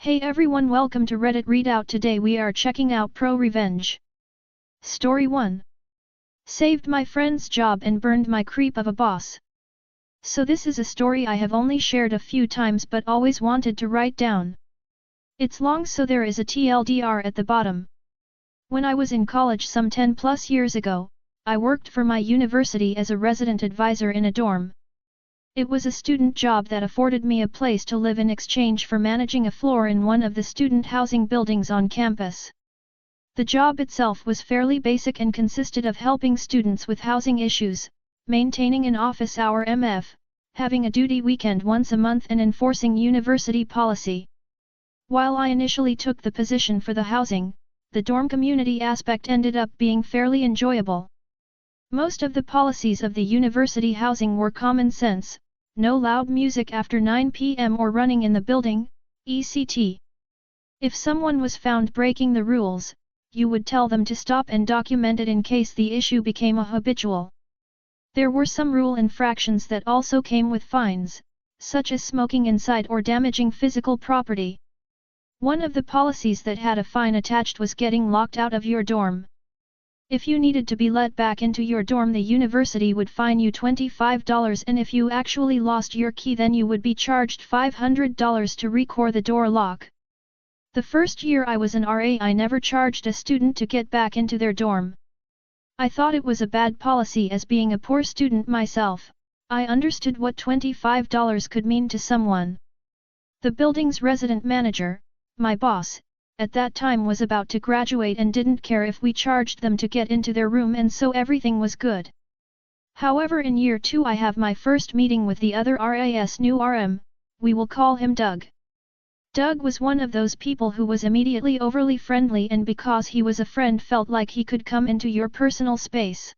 Hey everyone, welcome to Reddit Readout. Today we are checking out ProRevenge. Story 1. Saved my friend's job and burned my creep of a boss. So this is a story I have only shared a few times but always wanted to write down. It's long, so there is a TLDR at the bottom. When I was in college some 10 plus years ago, I worked for my university as a resident advisor in a dorm. It was a student job that afforded me a place to live in exchange for managing a floor in one of the student housing buildings on campus. The job itself was fairly basic and consisted of helping students with housing issues, maintaining an office hour MF, having a duty weekend once a month and enforcing university policy. While I initially took the position for the housing, the dorm community aspect ended up being fairly enjoyable. Most of the policies of the university housing were common sense: no loud music after 9 p.m. or running in the building, etc. If someone was found breaking the rules, you would tell them to stop and document it in case the issue became a habitual. There were some rule infractions that also came with fines, such as smoking inside or damaging physical property. One of the policies that had a fine attached was getting locked out of your dorm. If you needed to be let back into your dorm, the university would fine you $25, and if you actually lost your key, then you would be charged $500 to recore the door lock. The first year I was an RA, I never charged a student to get back into their dorm. I thought it was a bad policy, as being a poor student myself, I understood what $25 could mean to someone. The building's resident manager, my boss, at that time was about to graduate and didn't care if we charged them to get into their room, and so everything was good. However, in year 2 I have my first meeting with the other RA's new RM, we will call him Doug. Doug was one of those people who was immediately overly friendly, and because he was a friend felt like he could come into your personal space.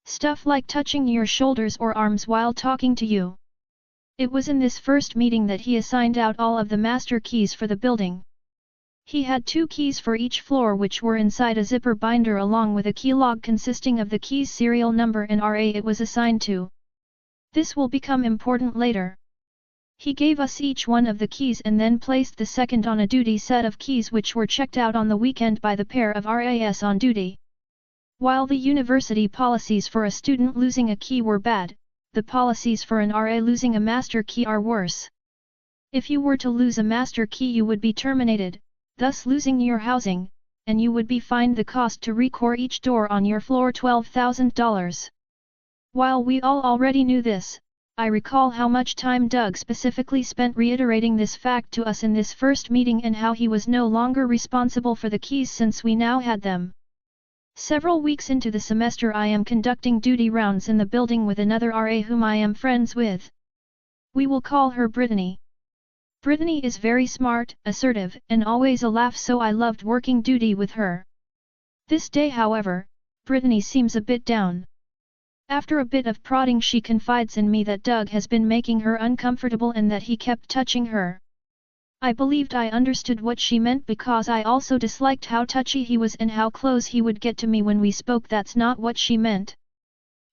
Stuff like touching your shoulders or arms while talking to you. It was in this first meeting that he assigned out all of the master keys for the building. He had 2 keys for each floor, which were inside a zipper binder along with a key log consisting of the key's serial number and RA it was assigned to. This will become important later. He gave us each one of the keys and then placed the second on a duty set of keys, which were checked out on the weekend by the pair of RAs on duty. While the university policies for a student losing a key were bad, the policies for an RA losing a master key are worse. If you were to lose a master key, you would be terminated, thus losing your housing, and you would be fined the cost to recore each door on your floor, $12,000. While we all already knew this, I recall how much time Doug specifically spent reiterating this fact to us in this first meeting, and how he was no longer responsible for the keys since we now had them. Several weeks into the semester, I am conducting duty rounds in the building with another RA whom I am friends with. We will call her Brittany. Brittany is very smart, assertive, and always a laugh, so I loved working duty with her. This day, however, Brittany seems a bit down. After a bit of prodding, she confides in me that Doug has been making her uncomfortable and that he kept touching her. I believed I understood what she meant, because I also disliked how touchy he was and how close he would get to me when we spoke. That's not what she meant.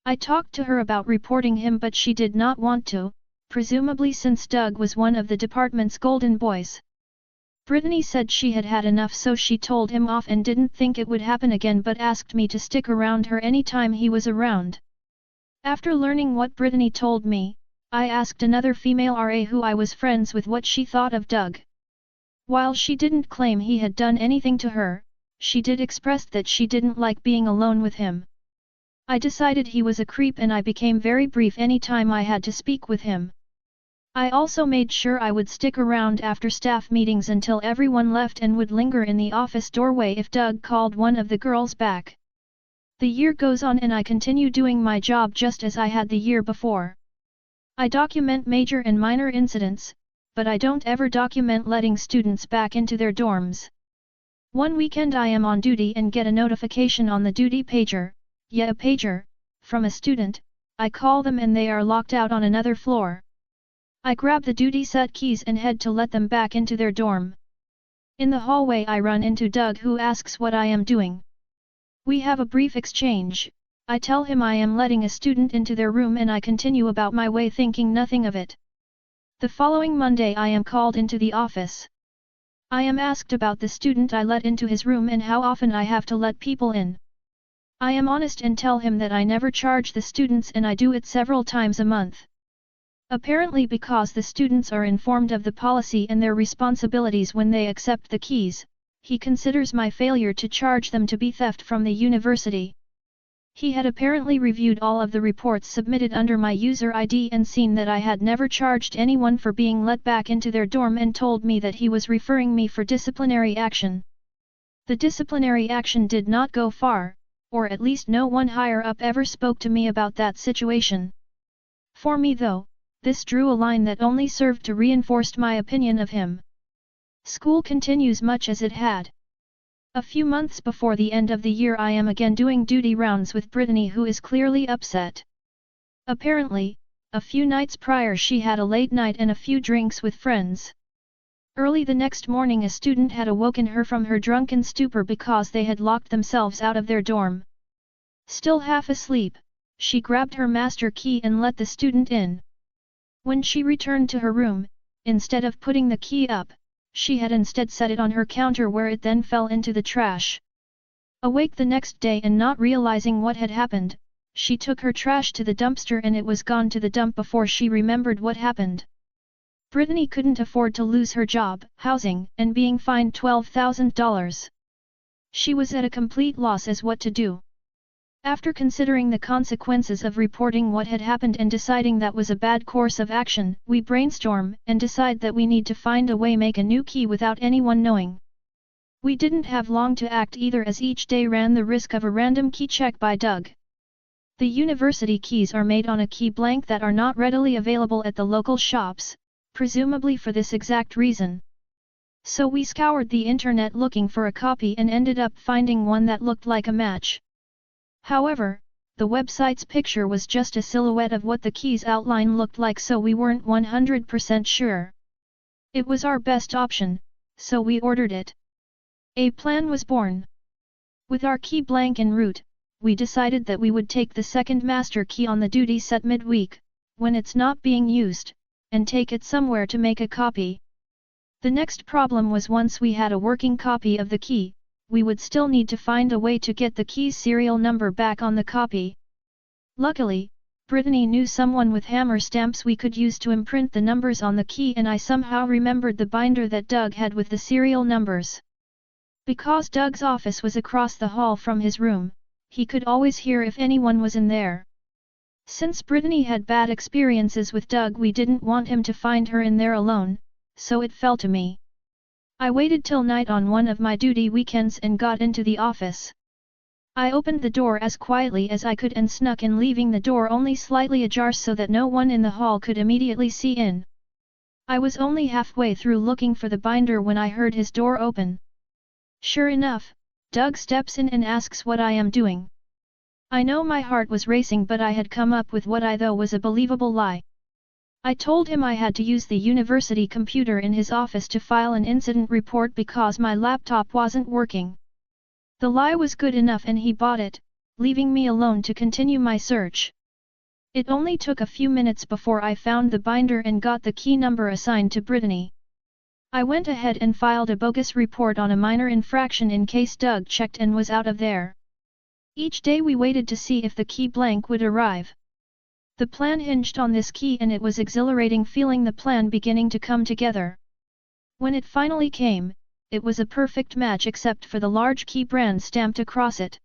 I talked to her about reporting him, but she did not want to, presumably since Doug was one of the department's golden boys. Brittany said she had had enough, so she told him off and didn't think it would happen again, but asked me to stick around her anytime he was around. After learning what Brittany told me, I asked another female RA who I was friends with what she thought of Doug. While she didn't claim he had done anything to her, she did express that she didn't like being alone with him. I decided he was a creep, and I became very brief anytime I had to speak with him. I also made sure I would stick around after staff meetings until everyone left, and would linger in the office doorway if Doug called one of the girls back. The year goes on and I continue doing my job just as I had the year before. I document major and minor incidents, but I don't ever document letting students back into their dorms. One weekend I am on duty and get a notification on the duty pager, yeah, a pager, from a student. I call them and they are locked out on another floor. I grab the duty set keys and head to let them back into their dorm. In the hallway I run into Doug, who asks what I am doing. We have a brief exchange. I tell him I am letting a student into their room, and I continue about my way thinking nothing of it. The following Monday I am called into the office. I am asked about the student I let into his room and how often I have to let people in. I am honest and tell him that I never charge the students and I do it several times a month. Apparently because the students are informed of the policy and their responsibilities when they accept the keys, he considers my failure to charge them to be theft from the university. He had apparently reviewed all of the reports submitted under my user ID and seen that I had never charged anyone for being let back into their dorm and told me that he was referring me for disciplinary action. The disciplinary action did not go far, or at least no one higher up ever spoke to me about that situation. For me though, this drew a line that only served to reinforce my opinion of him. School continues much as it had. A few months before the end of the year I am again doing duty rounds with Brittany, who is clearly upset. Apparently, a few nights prior she had a late night and a few drinks with friends. Early the next morning a student had awoken her from her drunken stupor because they had locked themselves out of their dorm. Still half asleep, she grabbed her master key and let the student in. When she returned to her room, instead of putting the key up, she had instead set it on her counter where it then fell into the trash. Awake the next day and not realizing what had happened, she took her trash to the dumpster and it was gone to the dump before she remembered what happened. Brittany couldn't afford to lose her job, housing, and being fined $12,000. She was at a complete loss as what to do. After considering the consequences of reporting what had happened and deciding that was a bad course of action, we brainstorm and decide that we need to find a way make a new key without anyone knowing. We didn't have long to act either as each day ran the risk of a random key check by Doug. The university keys are made on a key blank that are not readily available at the local shops, presumably for this exact reason. So we scoured the internet looking for a copy and ended up finding one that looked like a match. However, the website's picture was just a silhouette of what the key's outline looked like, so we weren't 100% sure. It was our best option, so we ordered it. A plan was born. With our key blank en route, we decided that we would take the second master key on the duty set midweek, when it's not being used, and take it somewhere to make a copy. The next problem was once we had a working copy of the key, we would still need to find a way to get the key's serial number back on the copy. Luckily, Brittany knew someone with hammer stamps we could use to imprint the numbers on the key, and I somehow remembered the binder that Doug had with the serial numbers. Because Doug's office was across the hall from his room, he could always hear if anyone was in there. Since Brittany had bad experiences with Doug, we didn't want him to find her in there alone, so it fell to me. I waited till night on one of my duty weekends and got into the office. I opened the door as quietly as I could and snuck in, leaving the door only slightly ajar so that no one in the hall could immediately see in. I was only halfway through looking for the binder when I heard his door open. Sure enough, Doug steps in and asks what I am doing. I know my heart was racing, but I had come up with what I thought was a believable lie. I told him I had to use the university computer in his office to file an incident report because my laptop wasn't working. The lie was good enough and he bought it, leaving me alone to continue my search. It only took a few minutes before I found the binder and got the key number assigned to Brittany. I went ahead and filed a bogus report on a minor infraction in case Doug checked and was out of there. Each day we waited to see if the key blank would arrive. The plan hinged on this key, and it was exhilarating feeling the plan beginning to come together. When it finally came, it was a perfect match except for the large key brand stamped across it.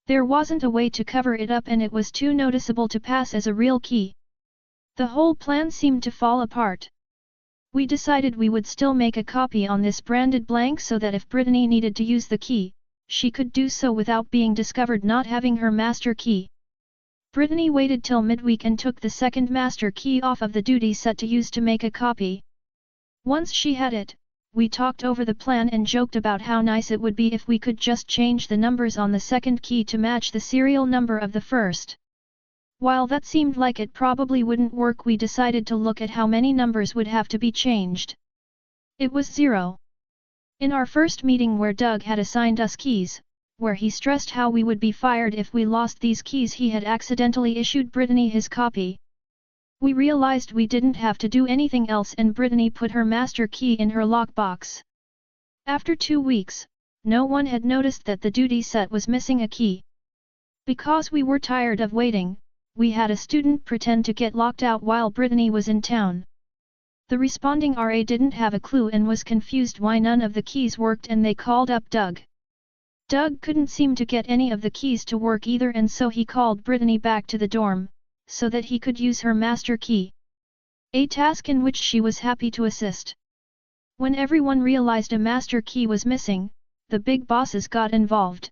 There wasn't a way to cover it up and it was too noticeable to pass as a real key. The whole plan seemed to fall apart. We decided we would still make a copy on this branded blank so that if Brittany needed to use the key, she could do so without being discovered not having her master key. Brittany waited till midweek and took the second master key off of the duty set to use to make a copy. Once she had it, we talked over the plan and joked about how nice it would be if we could just change the numbers on the second key to match the serial number of the first. While that seemed like it probably wouldn't work, we decided to look at how many numbers would have to be changed. It was 0. In our first meeting where Doug had assigned us keys, where he stressed how we would be fired if we lost these keys, he had accidentally issued Brittany his copy. We realized we didn't have to do anything else and Brittany put her master key in her lockbox. After 2 weeks, no one had noticed that the duty set was missing a key. Because we were tired of waiting, we had a student pretend to get locked out while Brittany was in town. The responding RA didn't have a clue and was confused why none of the keys worked, and they called up Doug. Doug couldn't seem to get any of the keys to work either, and so he called Brittany back to the dorm, so that he could use her master key. A task in which she was happy to assist. When everyone realized a master key was missing, the big bosses got involved.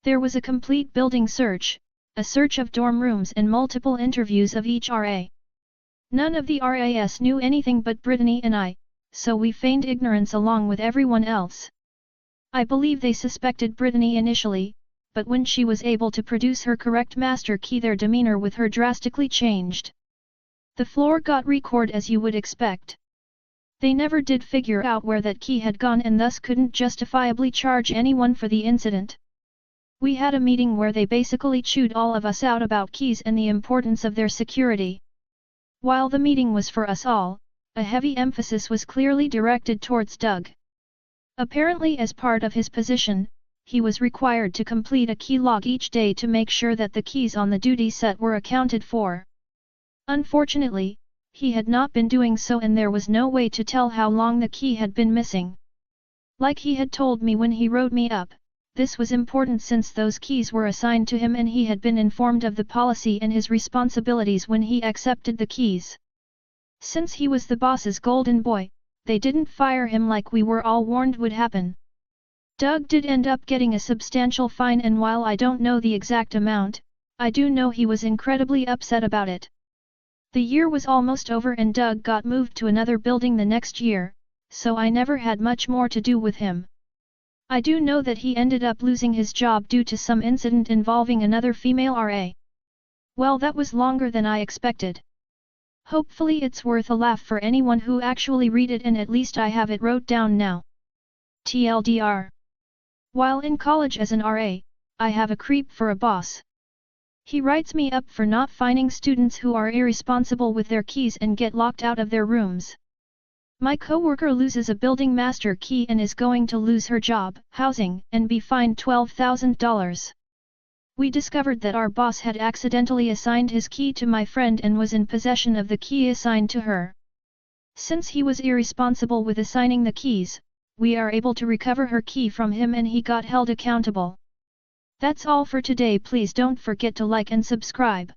There was a complete building search, a search of dorm rooms and multiple interviews of each RA. None of the RAs knew anything but Brittany and I, so we feigned ignorance along with everyone else. I believe they suspected Brittany initially, but when she was able to produce her correct master key, their demeanor with her drastically changed. The floor got recorded as you would expect. They never did figure out where that key had gone and thus couldn't justifiably charge anyone for the incident. We had a meeting where they basically chewed all of us out about keys and the importance of their security. While the meeting was for us all, a heavy emphasis was clearly directed towards Doug. Apparently, as part of his position, he was required to complete a key log each day to make sure that the keys on the duty set were accounted for. Unfortunately, he had not been doing so, and there was no way to tell how long the key had been missing. Like he had told me when he wrote me up, this was important since those keys were assigned to him and he had been informed of the policy and his responsibilities when he accepted the keys. Since he was the boss's golden boy, they didn't fire him like we were all warned would happen. Doug did end up getting a substantial fine, and while I don't know the exact amount, I do know he was incredibly upset about it. The year was almost over and Doug got moved to another building the next year, so I never had much more to do with him. I do know that he ended up losing his job due to some incident involving another female RA. Well, that was longer than I expected. Hopefully it's worth a laugh for anyone who actually read it, and at least I have it wrote down now. TLDR. While in college as an RA, I have a creep for a boss. He writes me up for not finding students who are irresponsible with their keys and get locked out of their rooms. My coworker loses a building master key and is going to lose her job, housing, and be fined $12,000. We discovered that our boss had accidentally assigned his key to my friend and was in possession of the key assigned to her. Since he was irresponsible with assigning the keys, we are able to recover her key from him and he got held accountable. That's all for today. Please don't forget to like and subscribe.